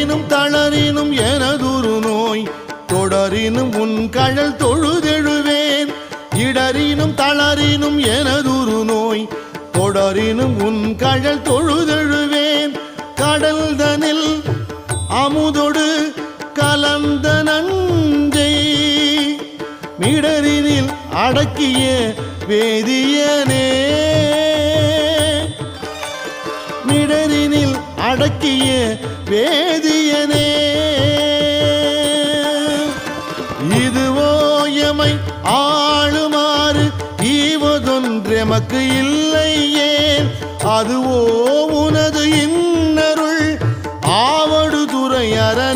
இடரினும் தளரினும் எனதுரு நோய் தொடரினும் உன் கழல் தொழுதெழுவேன் இடரினும் தளரினும் எனதுரு நோய் தொடரினும் உன் கழல் தொழுதெழுவேன் கடல் தனில் அமுதொடு கலந்த நஞ்சை மிடரினில் அடக்கிய வேதியனே மிடரினில் அடக்கிய வேதியனே இதுவோ எமை ஆளுமாறு ஈவதொன்றெமக்கு இல்லையே அதுவோ உனது இன்னருள் ஆவடு துறை அரண்